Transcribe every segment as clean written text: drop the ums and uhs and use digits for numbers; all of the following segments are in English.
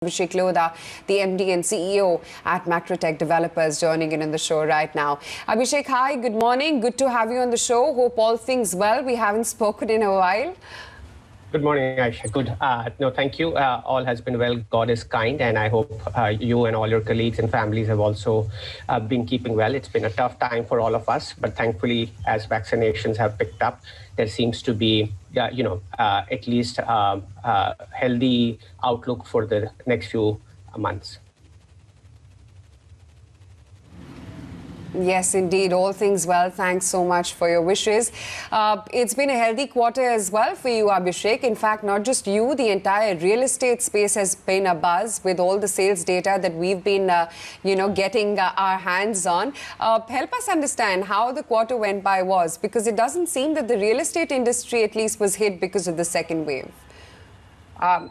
Abhishek Lodha, the MD and CEO at Macrotech Developers, joining in on the show right now. Abhishek, hi, good morning. Good to have you on the show. Hope all things well. We haven't spoken in a while. Good morning, Aisha. Good. No, thank you. All has been well. God is kind, and I hope you and all your colleagues and families have also been keeping well. It's been a tough time for all of us, but thankfully, as vaccinations have picked up, there seems to be, at least healthy outlook for the next few months. Yes, indeed. All things well. Thanks so much for your wishes. It's been a healthy quarter as well for you, Abhishek. In fact, not just you, the entire real estate space has been abuzz with all the sales data that we've been, getting our hands on. Help us understand how the quarter went by was, because it doesn't seem that the real estate industry at least was hit because of the second wave.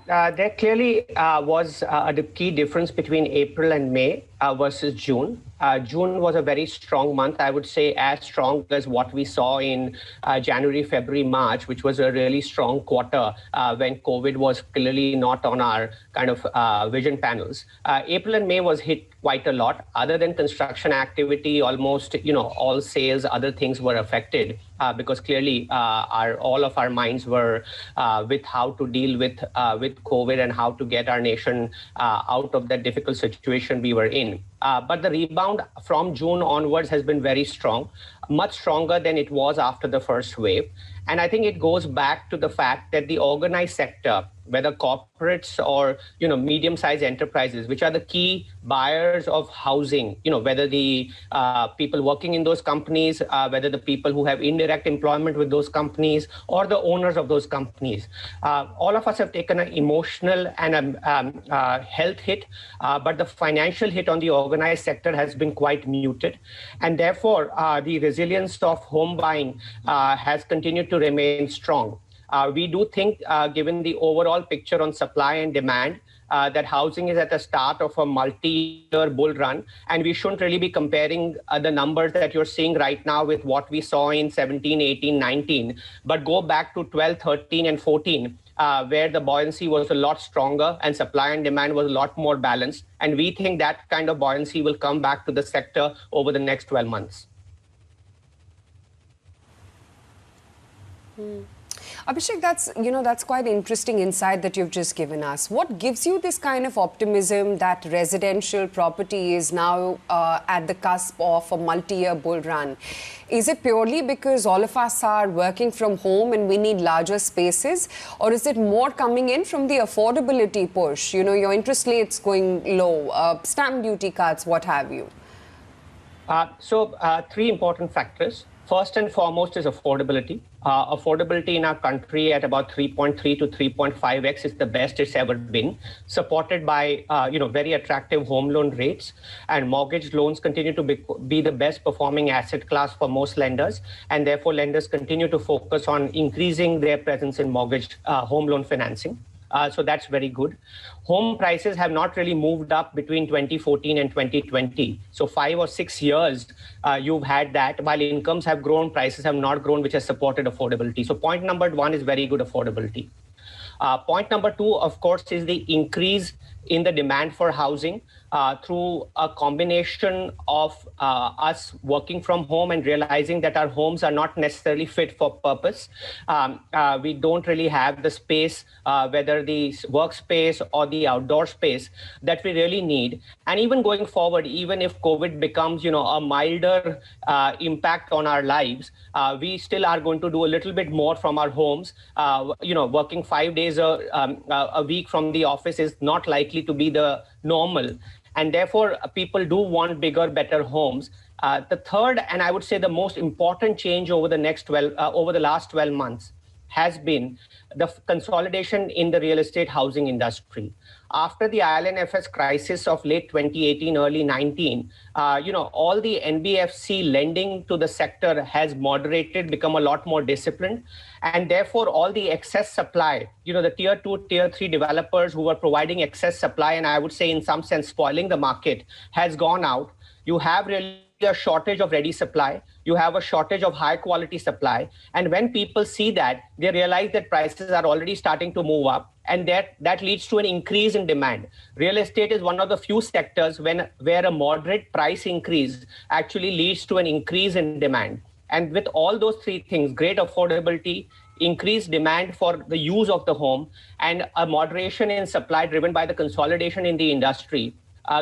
There clearly was a key difference between April and May versus June. June was a very strong month, I would say as strong as what we saw in January, February, March, which was a really strong quarter when COVID was clearly not on our kind of vision panels. April and May was hit quite a lot. Other than construction activity, almost all sales, other things were affected because clearly all of our minds were with how to deal with COVID and how to get our nation out of that difficult situation we were in. But the rebound from June onwards has been very strong, much stronger than it was after the first wave. And I think it goes back to the fact that the organized sector, whether corporates or medium-sized enterprises, which are the key buyers of housing, whether the people working in those companies, whether the people who have indirect employment with those companies, or the owners of those companies, all of us have taken an emotional and a health hit, but the financial hit on the organized sector has been quite muted, and therefore the resilience of home buying has continued to remain strong. We do think, given the overall picture on supply and demand, that housing is at the start of a multi-year bull run, and we shouldn't really be comparing the numbers that you're seeing right now with what we saw in 17, 18, 19, but go back to 12, 13, and 14, where the buoyancy was a lot stronger and supply and demand was a lot more balanced. And we think that kind of buoyancy will come back to the sector over the next 12 months. Abhishek, that's quite interesting insight that you've just given us. What gives you this kind of optimism that residential property is now at the cusp of a multi-year bull run? Is it purely because all of us are working from home and we need larger spaces? Or is it more coming in from the affordability push? Your interest rates going low, stamp duty cuts, what have you? So three important factors. First and foremost is affordability. Affordability in our country at about 3.3 to 3.5x is the best it's ever been, supported by very attractive home loan rates, and mortgage loans continue to be the best performing asset class for most lenders, and therefore lenders continue to focus on increasing their presence in mortgage home loan financing. So that's very good. Home prices have not really moved up between 2014 and 2020. So 5 or 6 years, you've had that. While incomes have grown, prices have not grown, which has supported affordability. So point number one is very good affordability. Point number two, of course, is the increase in the demand for housing through a combination of us working from home and realizing that our homes are not necessarily fit for purpose. We don't really have the space, whether the workspace or the outdoor space that we really need. And even going forward, even if COVID becomes, a milder impact on our lives, we still are going to do a little bit more from our homes. Working 5 days a week from the office is not likely to be the normal. And therefore, people do want bigger, better homes. The third, and I would say the most important change over the last 12 months has been the consolidation in the real estate housing industry. After the IL&FS crisis of late 2018, early 19, all the NBFC lending to the sector has moderated, become a lot more disciplined. And therefore, all the excess supply, the tier 2, tier 3 developers who were providing excess supply, and I would say in some sense spoiling the market, has gone out. You have really a shortage of ready supply. You have a shortage of high quality supply. And when people see that, they realize that prices are already starting to move up. And that leads to an increase in demand. Real estate is one of the few sectors where a moderate price increase actually leads to an increase in demand. And with all those three things, great affordability, increased demand for the use of the home, and a moderation in supply driven by the consolidation in the industry,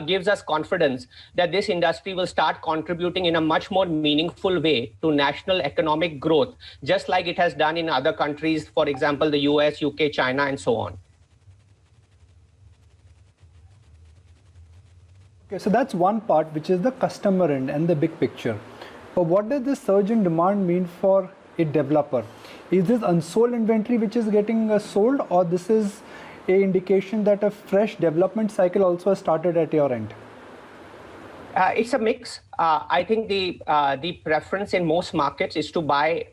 gives us confidence that this industry will start contributing in a much more meaningful way to national economic growth, just like it has done in other countries, for example, the US, UK, China, and so on. Okay, so that's one part, which is the customer end and the big picture. But what does this surge in demand mean for a developer? Is this unsold inventory which is getting sold, or this is an indication that a fresh development cycle also has started at your end? It's a mix. I think the preference in most markets is to buy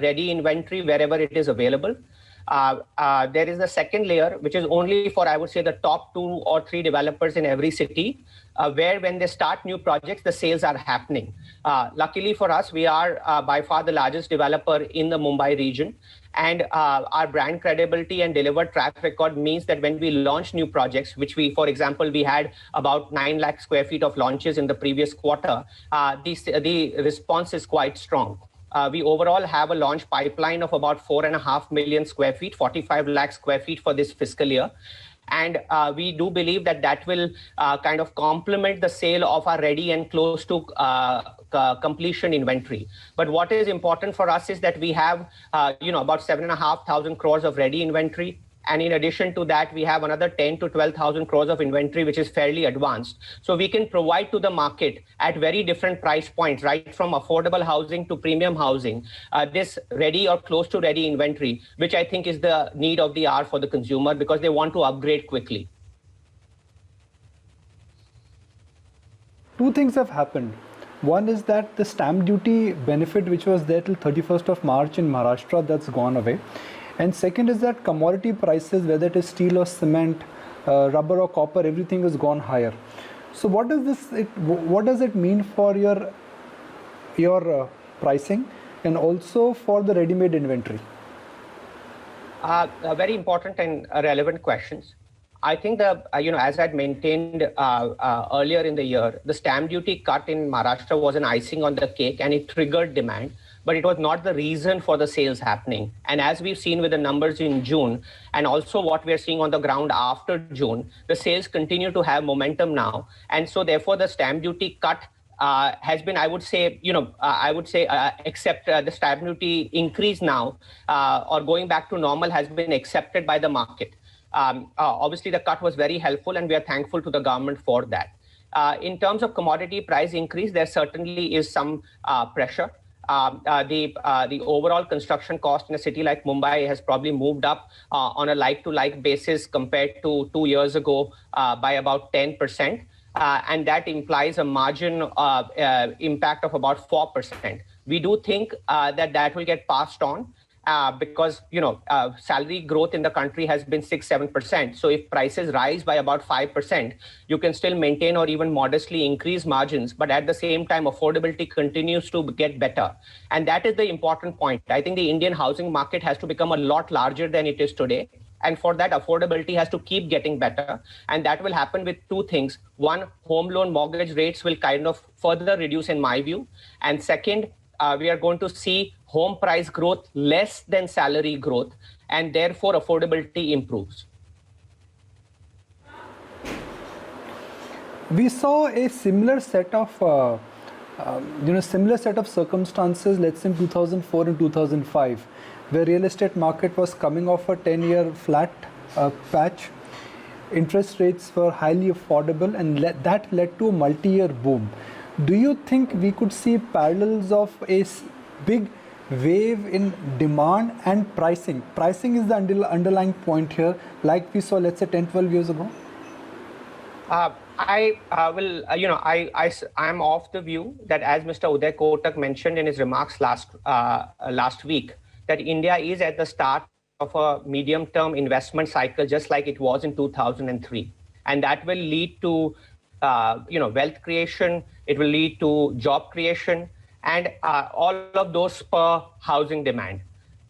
ready inventory wherever it is available. There is the second layer, which is only for, I would say, the top 2 or 3 developers in every city, where when they start new projects, the sales are happening. Luckily for us, we are by far the largest developer in the Mumbai region. And our brand credibility and delivered track record means that when we launch new projects, which for example, we had about 9 lakh square feet of launches in the previous quarter, the response is quite strong. We overall have a launch pipeline of about 4.5 million square feet, 45 lakh square feet for this fiscal year. And we do believe that will kind of complement the sale of our ready and close to completion inventory. But what is important for us is that we have about 7,500 crores of ready inventory. And in addition to that, we have another 10 to 12,000 crores of inventory, which is fairly advanced. So we can provide to the market at very different price points, right from affordable housing to premium housing, this ready or close to ready inventory, which I think is the need of the hour for the consumer because they want to upgrade quickly. Two things have happened. One is that the stamp duty benefit, which was there till 31st of March in Maharashtra, that's gone away. And second is that commodity prices, whether it is steel or cement, rubber or copper, everything has gone higher. So what does it mean for your pricing and also for the ready-made inventory? Very important and relevant questions. I think as I'd maintained earlier in the year, the stamp duty cut in Maharashtra was an icing on the cake and it triggered demand, but it was not the reason for the sales happening. And as we've seen with the numbers in June, and also what we're seeing on the ground after June, the sales continue to have momentum now. And so therefore the stamp duty cut has been, except the stamp duty increase now or going back to normal has been accepted by the market. Obviously, the cut was very helpful, and we are thankful to the government for that. In terms of commodity price increase, there certainly is some pressure. The overall construction cost in a city like Mumbai has probably moved up on a like-to-like basis compared to 2 years ago by about 10%. And that implies a margin impact of about 4%. We do think that will get passed on. Because salary growth in the country has been 6-7%. So if prices rise by about 5%, you can still maintain or even modestly increase margins. But at the same time, affordability continues to get better. And that is the important point. I think the Indian housing market has to become a lot larger than it is today. And for that, affordability has to keep getting better. And that will happen with two things. One, home loan mortgage rates will kind of further reduce in my view. And second, we are going to see home price growth less than salary growth, and therefore affordability improves. We saw a similar set of circumstances, let's say in 2004 and 2005, where real estate market was coming off a 10-year flat patch. Interest rates were highly affordable, and that led to a multi-year boom. Do you think we could see parallels of a big wave in demand and pricing? Pricing is the underlying point here, like we saw, let's say, 10, 12 years ago. I am of the view that, as Mr. Uday Kotak mentioned in his remarks last week, that India is at the start of a medium-term investment cycle, just like it was in 2003. And that will lead to wealth creation. It will lead to job creation, and all of those spur housing demand.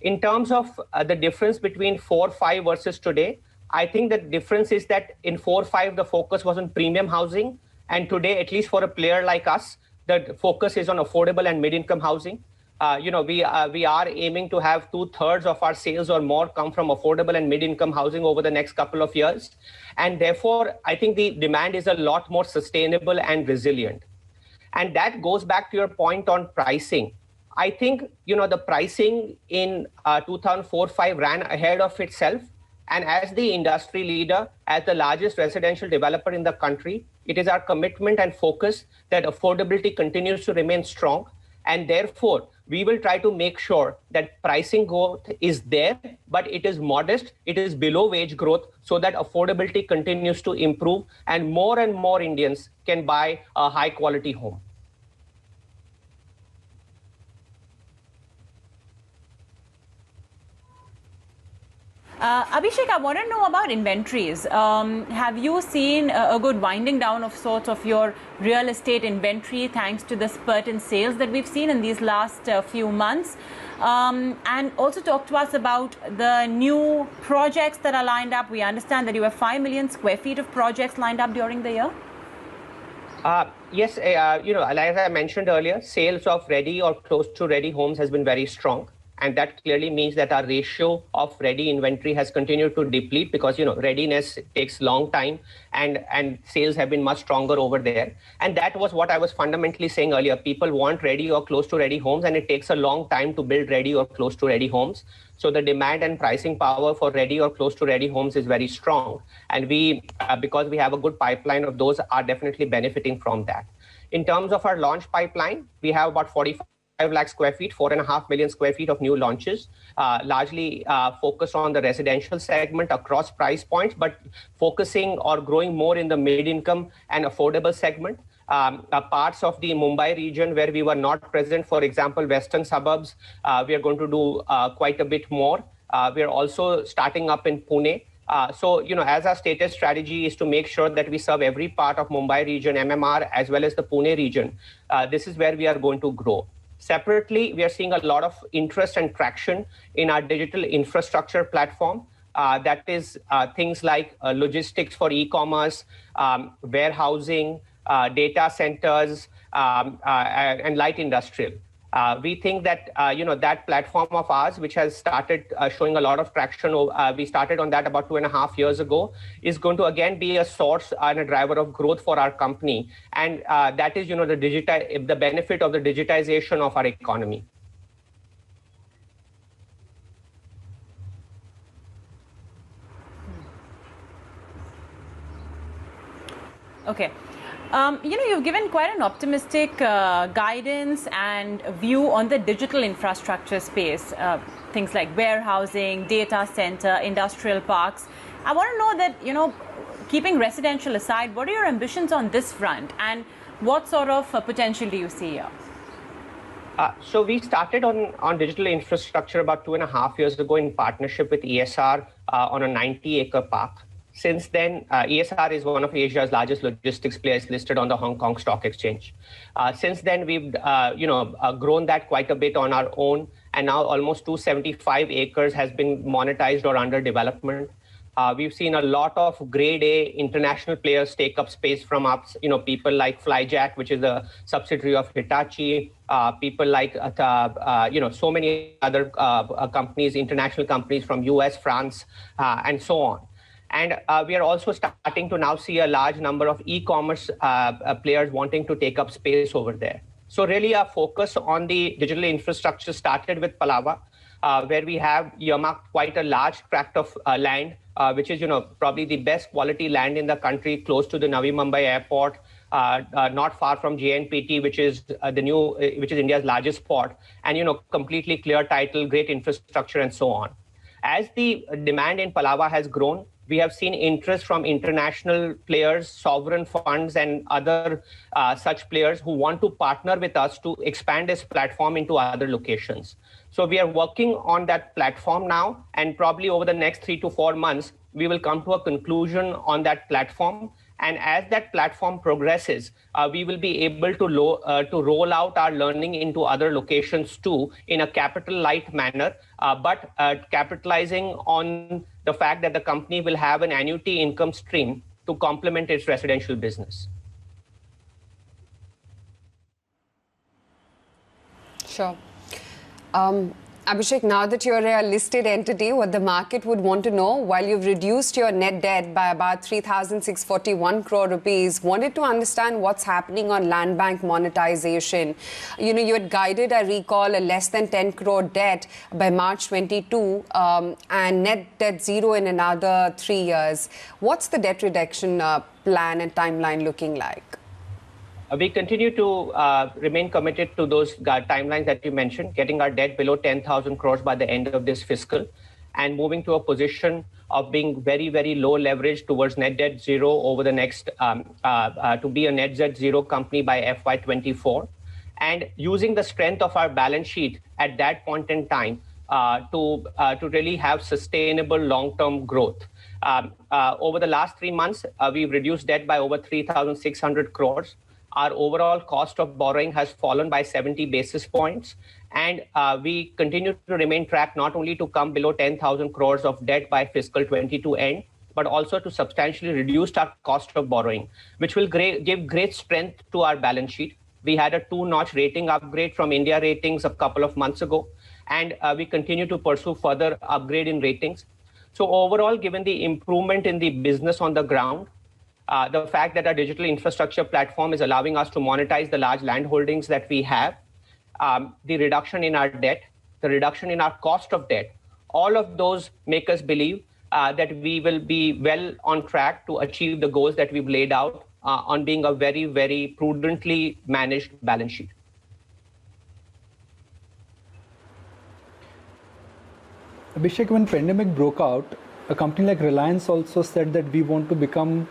In terms of the difference between 4-5 versus today, I think the difference is that in 4-5 the focus was on premium housing, and today, at least for a player like us, the focus is on affordable and mid-income housing. We are aiming to have 2/3 of our sales or more come from affordable and mid-income housing over the next couple of years, and therefore I think the demand is a lot more sustainable and resilient. And that goes back to your point on pricing. I think the pricing in 2004-5 ran ahead of itself. And as the industry leader, as the largest residential developer in the country, it is our commitment and focus that affordability continues to remain strong. And therefore, we will try to make sure that pricing growth is there, but it is modest, it is below wage growth, so that affordability continues to improve and more Indians can buy a high quality home. Abhishek, I want to know about inventories. Have you seen a good winding down of sorts of your real estate inventory thanks to the spurt in sales that we've seen in these last few months? And also talk to us about the new projects that are lined up. We understand that you have 5 million square feet of projects lined up during the year. Yes, as I mentioned earlier, sales of ready or close to ready homes has been very strong. And that clearly means that our ratio of ready inventory has continued to deplete because, readiness takes long time and sales have been much stronger over there. And that was what I was fundamentally saying earlier. People want ready or close to ready homes, and it takes a long time to build ready or close to ready homes. So the demand and pricing power for ready or close to ready homes is very strong. And we, because we have a good pipeline of those, are definitely benefiting from that. In terms of our launch pipeline, we have about 45 lakh square feet, 4.5 million square feet of new launches, largely focused on the residential segment across price points, but focusing or growing more in the mid-income and affordable segment. Parts of the Mumbai region where we were not present, for example, western suburbs, we are going to do quite a bit more. We are also starting up in Pune. So, as our stated strategy is to make sure that we serve every part of Mumbai region, MMR, as well as the Pune region, this is where we are going to grow. Separately, we are seeing a lot of interest and traction in our digital infrastructure platform. That is things like logistics for e-commerce, warehousing, data centers, and light industrial. We think that, that platform of ours, which has started showing a lot of traction, we started on that about 2.5 years ago, is going to again be a source and a driver of growth for our company. And that is, the benefit of the digitization of our economy. Okay. You've given quite an optimistic guidance and view on the digital infrastructure space, things like warehousing, data center, industrial parks. I want to know that, keeping residential aside, what are your ambitions on this front and what sort of potential do you see here? So we started on digital infrastructure about 2.5 years ago in partnership with ESR on a 90-acre park. Since then, ESR is one of Asia's largest logistics players listed on the Hong Kong Stock Exchange. Since then, we've grown that quite a bit on our own, and now almost 275 acres has been monetized or under development. We've seen a lot of grade A international players take up space from us. People like Flyjack, which is a subsidiary of Hitachi. People like so many other companies, international companies from US, France, and so on. And we are also starting to now see a large number of e-commerce players wanting to take up space over there. So really our focus on the digital infrastructure started with Palava, where we have earmarked quite a large tract of land, which is probably the best quality land in the country, close to the Navi Mumbai airport, not far from JNPT, which is India's largest port, and completely clear title, great infrastructure, and so on. As the demand in Palava has grown, we have seen interest from international players, sovereign funds, and other such players who want to partner with us to expand this platform into other locations. So we are working on that platform now, and probably over the next 3 to 4 months, we will come to a conclusion on that platform. And as that platform progresses, we will be able to roll out our learning into other locations too in a capital light manner, but capitalizing on the fact that the company will have an annuity income stream to complement its residential business. Sure. Abhishek, now that you're a listed entity, what the market would want to know, while you've reduced your net debt by about 3,641 crore rupees, wanted to understand what's happening on land bank monetization. You know, you had guided, I recall, a less than 10 crore debt by March 22 and net debt zero in another 3 years. What's the debt reduction plan and timeline looking like? We continue to remain committed to those timelines that you mentioned, getting our debt below 10,000 crores by the end of this fiscal and moving to a position of being very, very low leverage towards net debt zero over the next, to be a net debt zero company by FY24. And using the strength of our balance sheet at that point in time to really have sustainable long-term growth. Over the last 3 months, we've reduced debt by over 3,600 crores. Our overall cost of borrowing has fallen by 70 basis points. And we continue to remain track not only to come below 10,000 crores of debt by fiscal 22 end, but also to substantially reduce our cost of borrowing, which will give great strength to our balance sheet. We had a 2-notch rating upgrade from India Ratings a couple of months ago, and we continue to pursue further upgrade in ratings. So overall, given the improvement in the business on the ground, the fact that our digital infrastructure platform is allowing us to monetize the large land holdings that we have, the reduction in our debt, the reduction in our cost of debt, all of those make us believe that we will be well on track to achieve the goals that we've laid out on being a very, very prudently managed balance sheet. Abhishek, when pandemic broke out, a company like Reliance also said that we want to become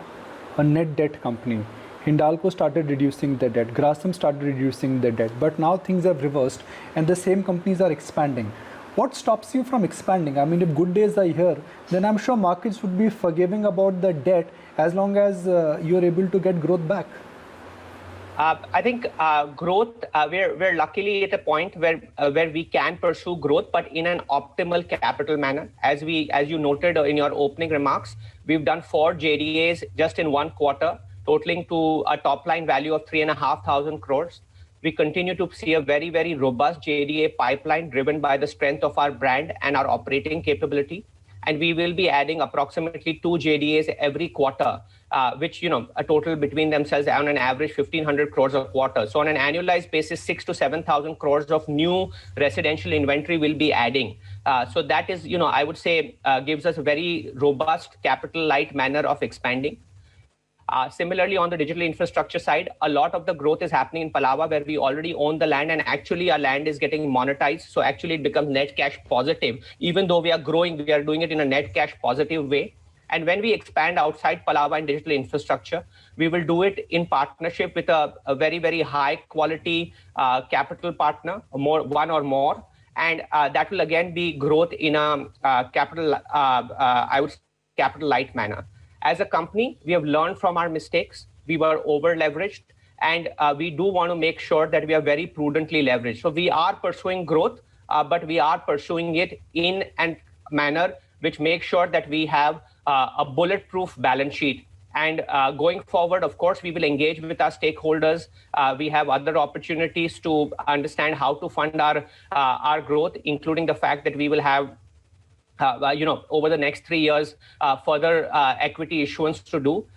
a net debt company. Hindalco started reducing their debt, Grasim started reducing their debt, but now things have reversed and the same companies are expanding. What stops you from expanding? I mean, if good days are here, then I'm sure markets would be forgiving about the debt as long as you're able to get growth back. I think growth, we're luckily at a point where we can pursue growth, but in an optimal capital manner. As you noted in your opening remarks, we've done 4 JDAs just in 1 quarter, totaling to a top line value of 3,500 crores. We continue to see a very, very robust JDA pipeline driven by the strength of our brand and our operating capability. And we will be adding approximately 2 JDAs every quarter, which, a total between themselves on an average 1,500 crores a quarter. So on an annualized basis, 6,000 to 7,000 crores of new residential inventory will be adding. So that is, I would say, gives us a very robust capital light manner of expanding. Similarly, on the digital infrastructure side, a lot of the growth is happening in Palava, where we already own the land, and actually our land is getting monetized. So actually it becomes net cash positive. Even though we are growing, we are doing it in a net cash positive way. And when we expand outside Palava and digital infrastructure, we will do it in partnership with a very, very high quality capital partner, one or more. And that will again be growth in a capital light manner. As a company, we have learned from our mistakes. We were over leveraged, and we do want to make sure that we are very prudently leveraged. So we are pursuing growth, but we are pursuing it in a manner which makes sure that we have a bulletproof balance sheet. And going forward, of course, we will engage with our stakeholders. We have other opportunities to understand how to fund our growth, including the fact that we will have over the next 3 years, further equity issuance to do.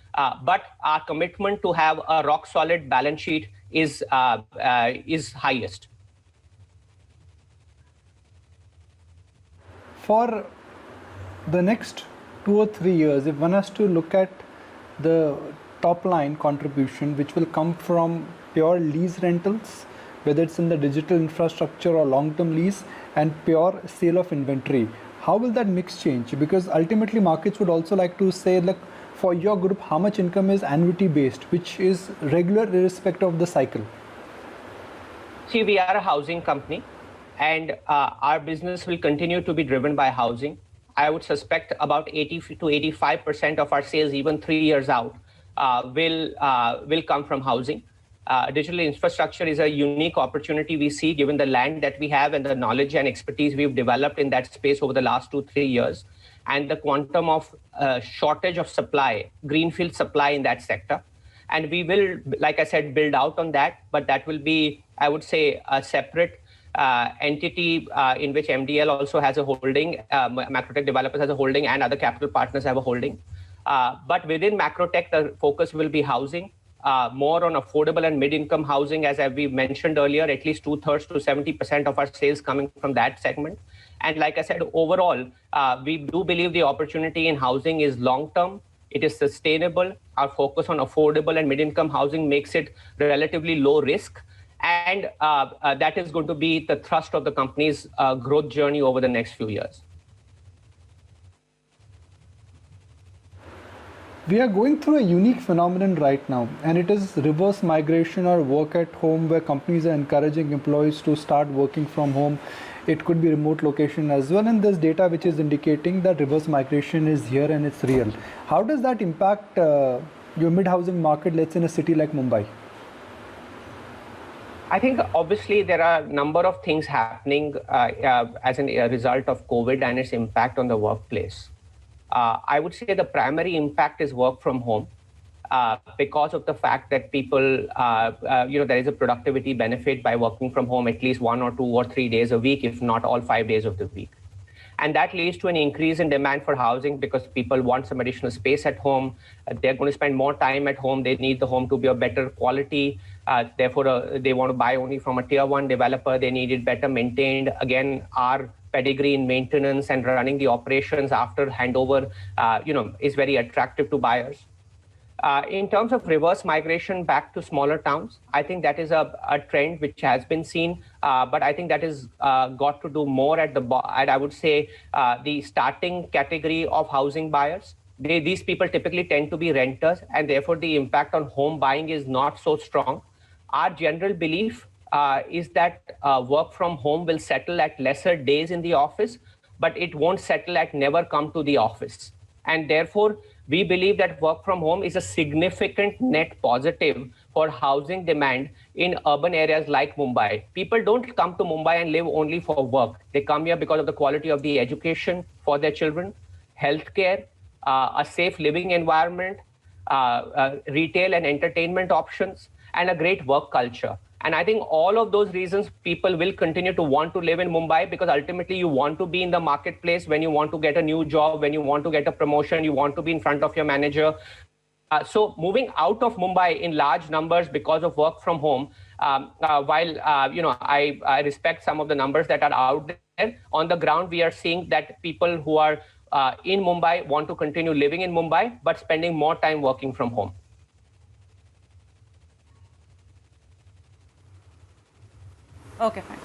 But our commitment to have a rock solid balance sheet is highest. For the next 2 or 3 years, if one has to look at the top line contribution, which will come from pure lease rentals, whether it's in the digital infrastructure or long-term lease, and pure sale of inventory, how will that mix change? Because ultimately markets would also like to say, look, for your group, how much income is annuity based, which is regular irrespective of the cycle? See, we are a housing company, and our business will continue to be driven by housing. I would suspect about 80 to 85% of our sales, even 3 years out, will come from housing. Digital infrastructure is a unique opportunity we see given the land that we have and the knowledge and expertise we've developed in that space over the last 2-3 years, and the quantum of shortage of supply, greenfield supply in that sector. And we will, like I said, build out on that, but that will be, I would say, a separate entity in which MDL also has a holding, Macrotech Developers has a holding, and other capital partners have a holding. But within Macrotech, the focus will be housing, more on affordable and mid-income housing, as we mentioned earlier, at least 2/3 to 70% of our sales coming from that segment. And like I said, overall, we do believe the opportunity in housing is long-term. It is sustainable. Our focus on affordable and mid-income housing makes it relatively low risk. And that is going to be the thrust of the company's growth journey over the next few years. We are going through a unique phenomenon right now, and it is reverse migration or work at home, where companies are encouraging employees to start working from home. It could be remote location as well, and there's data which is indicating that reverse migration is here and it's real. How does that impact your mid-housing market, let's say in a city like Mumbai? I think obviously there are a number of things happening as a result of COVID and its impact on the workplace. I would say the primary impact is work from home because of the fact that people, there is a productivity benefit by working from home at least 1 or 2 or 3 days a week, if not all 5 days of the week. And that leads to an increase in demand for housing because people want some additional space at home. They're going to spend more time at home. They need the home to be of better quality. Therefore, they want to buy only from a tier 1 developer. They need it better maintained. Again, our pedigree in maintenance and running the operations after handover, is very attractive to buyers. In terms of reverse migration back to smaller towns, I think that is a trend which has been seen, but I think that is got to do more at I would say the starting category of housing buyers. These people typically tend to be renters, and therefore the impact on home buying is not so strong. Our general belief is that work from home will settle at lesser days in the office, but it won't settle at never come to the office. And therefore, we believe that work from home is a significant net positive for housing demand in urban areas like Mumbai. People don't come to Mumbai and live only for work. They come here because of the quality of the education for their children, healthcare, a safe living environment, retail and entertainment options, and a great work culture. And I think all of those reasons, people will continue to want to live in Mumbai because ultimately you want to be in the marketplace when you want to get a new job, when you want to get a promotion, you want to be in front of your manager. So moving out of Mumbai in large numbers because of work from home, while I respect some of the numbers that are out there, on the ground we are seeing that people who are in Mumbai want to continue living in Mumbai, but spending more time working from home. Okay, fine.